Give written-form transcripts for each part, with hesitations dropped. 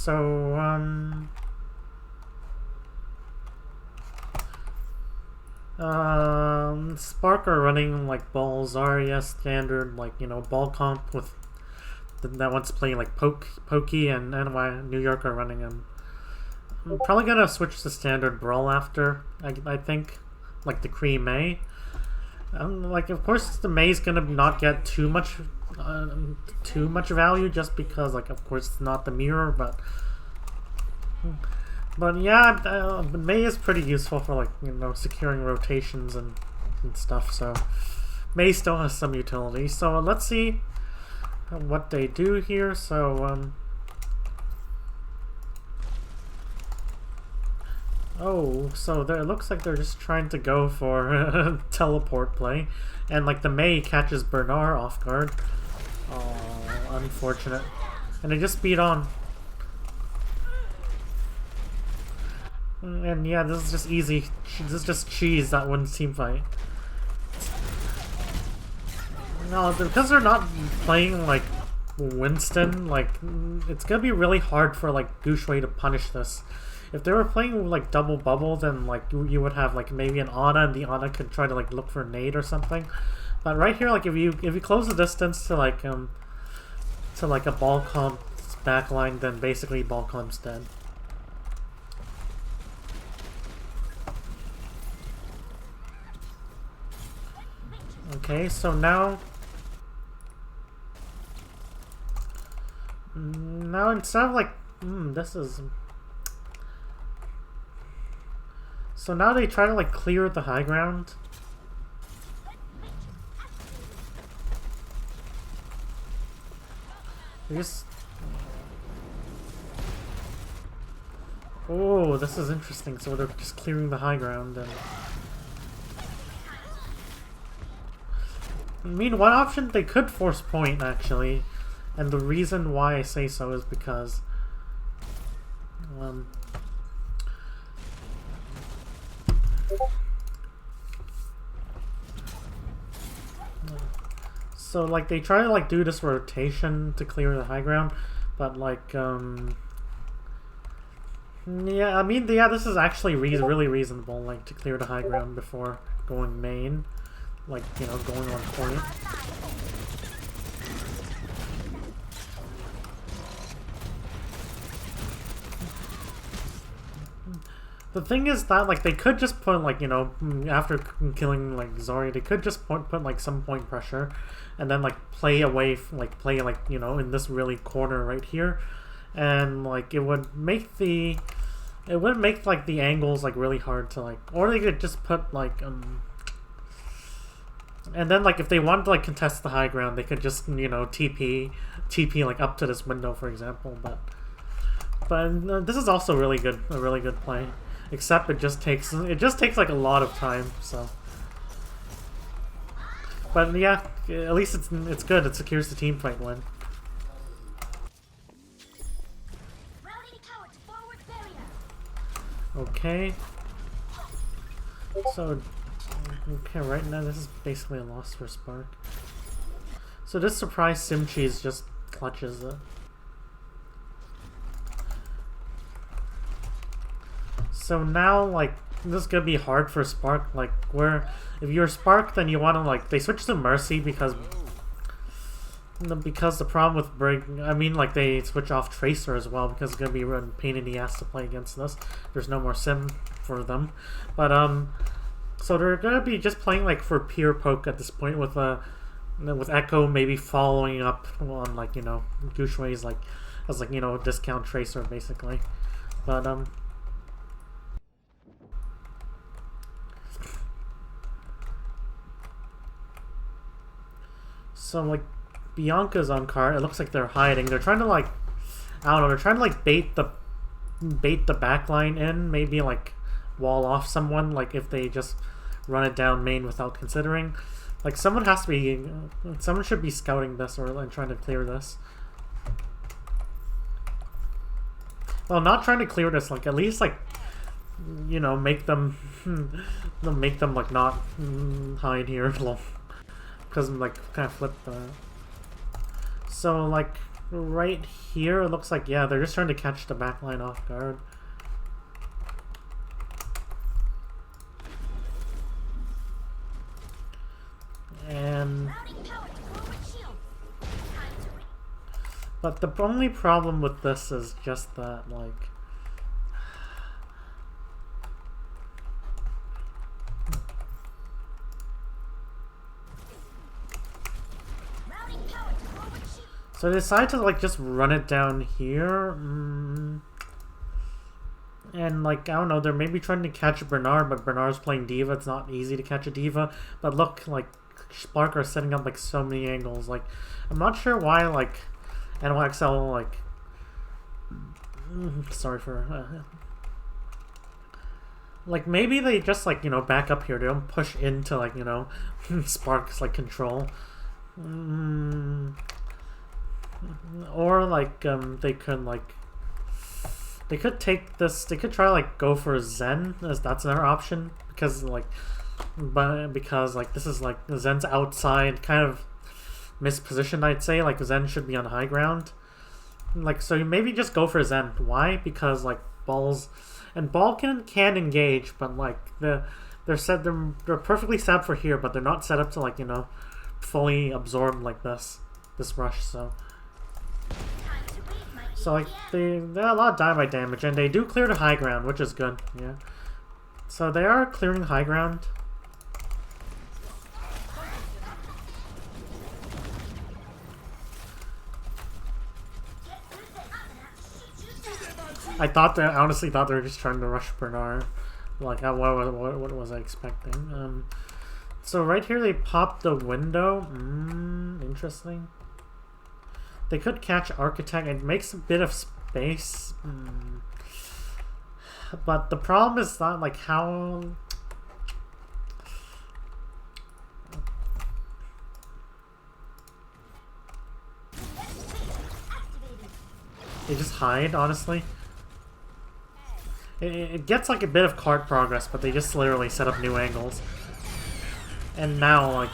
So, Spark are running like ball Zarya standard, like, you know, ball comp with that one's playing like Pokey and New York are running them. I'm probably gonna switch to standard brawl after, I think, like the Kree Mei. Like, of course, the Mei's gonna not get too much value just because, like, of course, it's not the mirror, but yeah, Mei is pretty useful for, like, you know, securing rotations and stuff. So Mei still has some utility. So let's see what they do here. So oh, so it looks like they're just trying to go for teleport play, and like the Mei catches Bernard off guard. Oh, unfortunate. And they just beat on. And yeah, this is just easy. This is just cheese, that one team fight. No, because they're not playing like Winston, like, it's gonna be really hard for like Gushwei to punish this. If they were playing like double bubble, then like you would have like maybe an Ana, and the Ana could try to like look for a nade or something. But right here, like if you close the distance to like a ball comp backline, then basically ball comp's dead. Okay, so now instead of like this is. So now they try to like clear the high ground. They just... Oh, this is interesting. So they're just clearing the high ground. And I mean, one option, they could force point actually, and the reason why I say so is because so like they try to like do this rotation to clear the high ground, but like yeah, I mean, yeah, this is actually really reasonable, like to clear the high ground before going main, like, you know, going on point. The thing is that, like, they could just put, like, you know, after killing, like, Zarya, they could just put like, some point pressure, and then, like, play away, like, you know, in this really corner right here, and, like, it would make the angles, like, really hard to, like, or they could just put, like, and then, like, if they wanted to, like, contest the high ground, they could just, you know, TP, like, up to this window, for example, but this is also a really good play. Except it just takes like a lot of time, so. But yeah, at least it's good. It secures the team fight win. Okay. So, okay, right now this is basically a loss for Spark. So this surprise Sim Cheese just clutches it. So now, like, this is gonna be hard for Spark, like, where if you're Spark, then you want to, like, they switch to Mercy because the problem with I mean, like, they switch off Tracer as well because it's gonna be a pain in the ass to play against this. There's no more Sim for them, but so they're gonna be just playing like for pure poke at this point with Echo maybe following up on, like, you know, Gushwei's like as, like, you know, discount Tracer basically, but so, like, Bianca's on card. It looks like they're hiding. They're trying to, like, I don't know, they're trying to, like, bait the backline in, maybe, like, wall off someone, like, if they just run it down main without considering. Like, someone should be scouting this or, like, trying to clear this. Well, not trying to clear this, like, at least, like, you know, make them like, not hide here. Because, like, kind of flip the... So, like, right here, it looks like, yeah, they're just trying to catch the backline off guard. And... but the only problem with this is just that, like... so I decided to, like, just run it down here. And, like, I don't know, they're maybe trying to catch Bernard, but Bernard's playing D.Va. It's not easy to catch a D.Va. But look, like, Spark are setting up, like, so many angles. Like, I'm not sure why, like, NYXL, like... sorry for... like, maybe they just, like, you know, back up here. They don't push into, like, you know, Spark's, like, control. Or, like, they could, like... they could take this... they could try, like, go for Zen. As that's another option. Because, like... because, like, this is, like, Zen's outside, kind of mispositioned, I'd say. Like, Zen should be on high ground. Like, so you maybe just go for Zen. Why? Because, like, Balls... and Ball can engage, but, like, they're perfectly set up for here, but they're not set up to, like, you know, fully absorb, like, this rush, so... so, like, they're a lot of dynamite damage, and they do clear the high ground, which is good, yeah. So they are clearing high ground. I honestly thought they were just trying to rush Bernard. Like, what was I expecting? So right here they popped the window. Interesting. They could catch Architect. It makes a bit of space. But the problem is not, like, how... they just hide, honestly. It gets, like, a bit of card progress, but they just literally set up new angles. And now, like...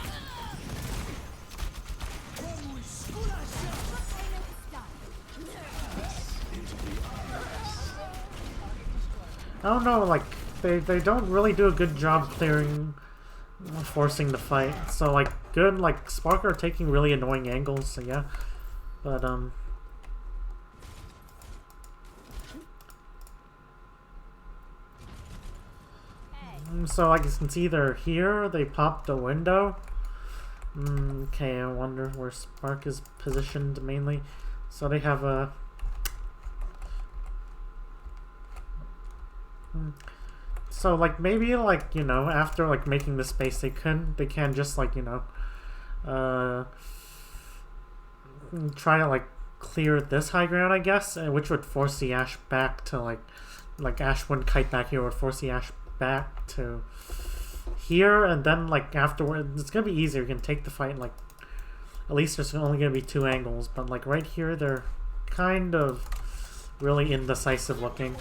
I don't know, like, they don't really do a good job clearing, forcing the fight. So, like, good, like, Spark are taking really annoying angles, so yeah. But, so, like, you can see they're here, they popped a window. Okay, I wonder where Spark is positioned mainly. So they have a... so, like, maybe, like, you know, after, like, making the space, they can just, like, you know, try to, like, clear this high ground, I guess, which would force the Ashe back to, like Ashe wouldn't kite back here, would force the Ashe back to here, and then, like, afterward, it's gonna be easier. You can take the fight, like, at least there's only gonna be 2 angles, but, like, right here, they're kind of really indecisive looking.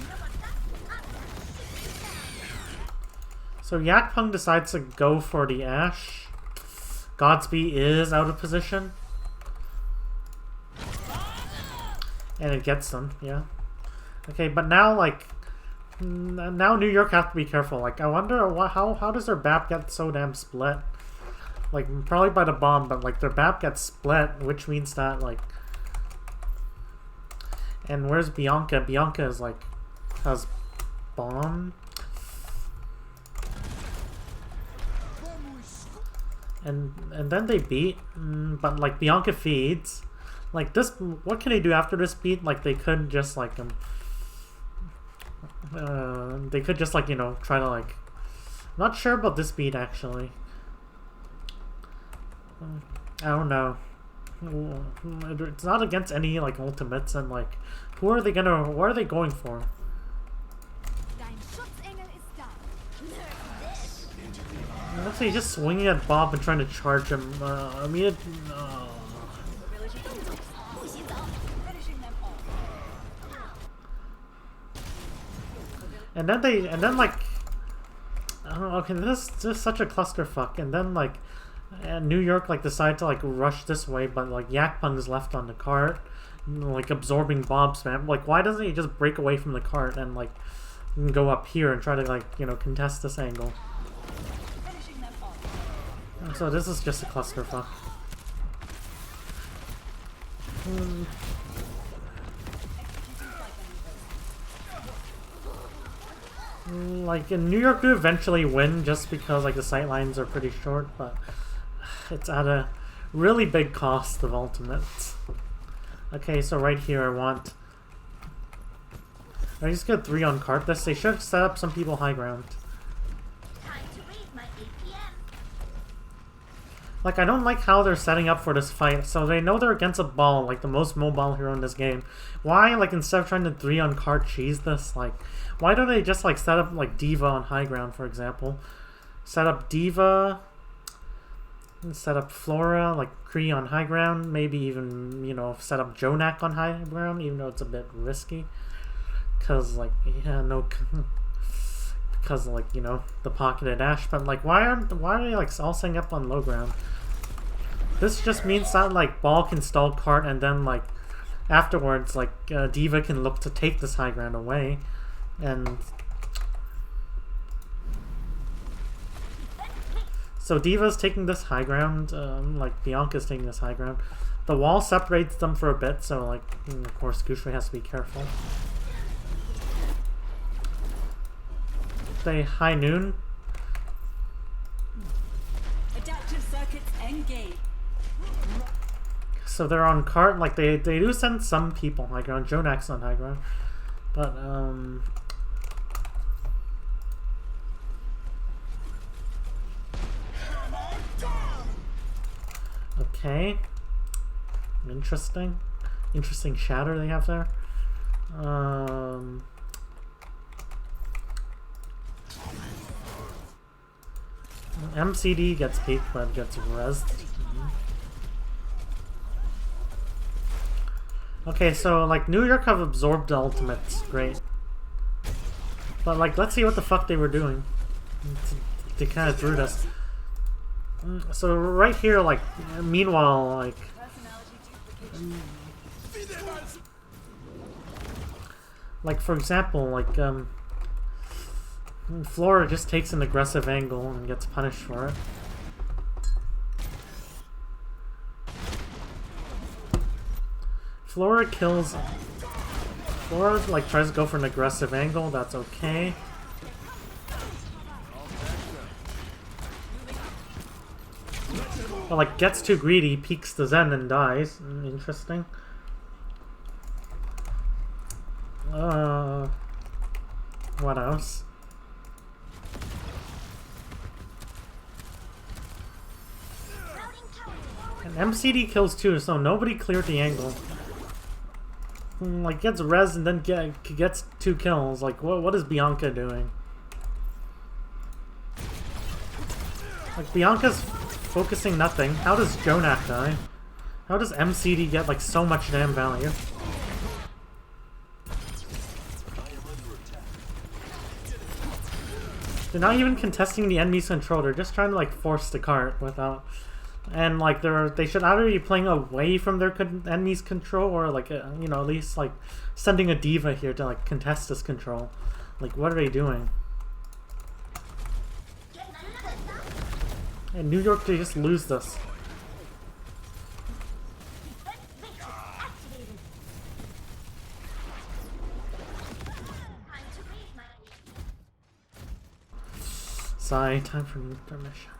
So Yakpung decides to go for the Ashe. Godspeed is out of position. And it gets them, yeah. Okay, but now, like, now New York have to be careful. Like, I wonder how does their BAP get so damn split? Like, probably by the bomb, but, like, their BAP gets split, which means that, like... and where's Bianca? Bianca is, like, has bomb. And then they beat, but, like, Bianca feeds. Like, this, what can they do after this beat? Like, they could just, like, they could just, like, you know, try to, like... I'm not sure about this beat, actually. I don't know. It's not against any, like, ultimates, and, like, what are they going for? Looks like he's just swinging at Bob and trying to charge him. I mean, and then like, I don't know. Okay, this is such a clusterfuck. And then, like, New York, like, decide to, like, rush this way, but, like, Yakpung is left on the cart. like absorbing bomb spam. Like, why doesn't he just break away from the cart and like go up here and try to like, you know, contest this angle? So this is just a clusterfuck. Like, in New York do eventually win just because like the sight lines are pretty short, but it's at a really big cost of ultimates. Okay, so right here I want... I just get 3 on cart this. They should set up some people high ground. Like, I don't like how they're setting up for this fight. So they know they're against a ball, like the most mobile hero in this game. Why, like, instead of trying to 3 on cart cheese this, like, why don't they just like set up like D.Va on high ground, for example? Set up D.Va, and set up Flora, like Kree on high ground, maybe even, you know, set up Jonak on high ground, even though it's a bit risky. Cause like, yeah, no, because like, you know, the pocketed dash, but like, why are they like all setting up on low ground? This just means that like ball can stall cart, and then like afterwards, like D.Va can look to take this high ground away, and so D.Va's taking this high ground, like Bianca's taking this high ground. The wall separates them for a bit, so like, of course, Gushui has to be careful. Say high noon. Adaptive circuits engage. So they're on cart, like they do send some people high ground. Jonak's on high ground, but okay, interesting shatter they have there. MCD gets peaked but gets rezzed. Okay, so like New York have absorbed the ultimates, great. But like, let's see what the fuck they were doing. They kind of threw us. So right here, like, meanwhile, like for example, like Flora just takes an aggressive angle and gets punished for it. Flora kills... Flora, like, tries to go for an aggressive angle, that's okay. But, like, gets too greedy, peeks the Zen and dies. Interesting. What else? And MCD kills too, so nobody cleared the angle. Like, gets res and then gets 2 kills. Like, what is Bianca doing? Like, Bianca's focusing nothing. How does Jonak die? How does MCD get, like, so much damn value? They're not even contesting the enemy's control. They're just trying to, like, force the cart without... And like they should either be playing away from their enemy's control, or like you know, at least like sending a D.Va here to like contest this control. Like, what are they doing? And New York, they just lose this. Sigh, time for intermission.